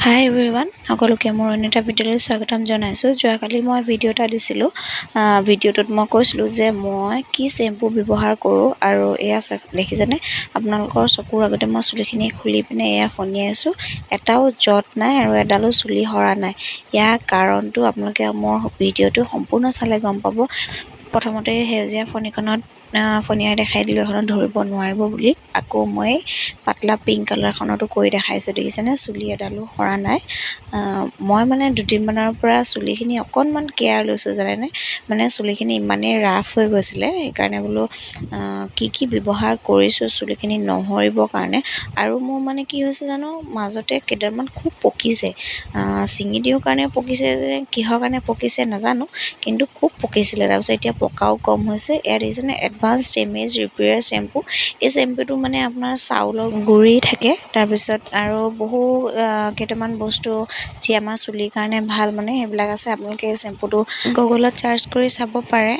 হাই everyone, সকলোকে মোৰ অন্য এটা ভিডিঅ'লৈ স্বাগতম জনাইছোঁ। যোৱাকালি মই ভিডিঅ' এটা দিছিলোঁ। ভিডিঅ'টোত মই কৈছিলোঁ যে মই কি শ্বেম্পু ব্যৱহাৰ কৰোঁ আৰু এয়া দেখিছেনে আপোনালোকৰ চকুৰ আগতে মই চুলিখিনি খুলি পিনে এয়া ফনিয়াইছোঁ। এটাও জট নাই আৰু এডালো চুলি সৰা নাই। ইয়াৰ কাৰণটো আপোনালোকে মোৰ ভিডিঅ'টো সম্পূৰ্ণ চালে গম পাব। প্ৰথমতে সেউজীয়া ফণিখনত ফনিয়াই দেখাই দিলোঁ, এখনত ধৰিব নোৱাৰিব বুলি। আকৌ মই পাতলা পিংক কালাৰখনতো কৰি দেখাইছোঁ। দেখিছেনে চুলি এডালো সৰা নাই। মই মানে দুদিনমানৰ পৰা চুলিখিনি অকণমান কেয়াৰ লৈছোঁ জানেনে। মানে চুলিখিনি ইমানেই ৰাফ হৈ গৈছিলে, সেইকাৰণে বোলো কি ব্যৱহাৰ কৰিছোঁ চুলিখিনি নহৰিবৰ কাৰণে। আৰু মোৰ মানে কি হৈছে জানো, মাজতে কেইডালমান খুব পকিছে। ছিঙি দিওঁ কাৰণে পকিছে, কিহৰ কাৰণে পকিছে নাজানো, কিন্তু খুব পকিছিলে। তাৰপিছত এতিয়া পকাও কম হৈছে। এয়া দেখিছেনে এডভান্স ডেমেজ ৰিপেয়াৰ শ্বেম্পু। এই শ্বেম্পুটো মানে আপোনাৰ চাউলৰ গুড়ি থাকে, তাৰপিছত আৰু বহু কেইটামান বস্তু যি আমাৰ চুলিৰ কাৰণে ভাল, মানে সেইবিলাক আছে। আপোনালোকে এই শ্বেম্পুটো গুগলত চাৰ্চ কৰি চাব পাৰে।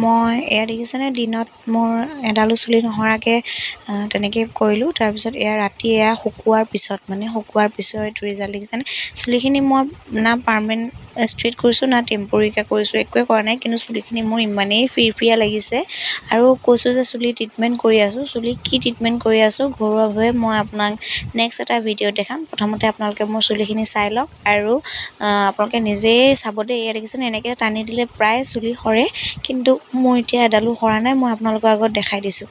মই এয়া দেখিছেনে দিনত মোৰ এডালো চুলি নসৰাকৈ তেনেকৈ কৰিলোঁ। তাৰপিছত এয়া ৰাতি এয়া শুকোৱাৰ পিছত এইটো ৰিজাল্ট দেখিছেনে। চুলিখিনি মই না পাৰ্মানেণ্ট ষ্ট্ৰেইট কৰিছোঁ না টেম্পৰিকৈ কৰিছোঁ, একোৱে কৰা নাই, কিন্তু চুলিখিনি মোৰ ইমানেই ফিৰফিৰীয়া লাগিছে। আৰু কৈছোঁ যে চুলি ট্ৰিটমেণ্ট কৰি আছোঁ। চুলি কি ট্ৰিটমেণ্ট কৰি আছোঁ ঘৰুৱাভাৱে মই আপোনাক নেক্সট এটা ভিডিঅ'ত দেখাম। প্ৰথমতে আপোনালোকে মোৰ চুলিখিনি চাই লওক আৰু আপোনালোকে নিজেই চাব দেই। এয়া দেখিছেনে এনেকৈ টানি দিলে প্ৰায় চুলি সৰে, কিন্তু মোৰ এতিয়া এডালো সৰা নাই। মই আপোনালোকৰ আগত দেখাই দিছোঁ।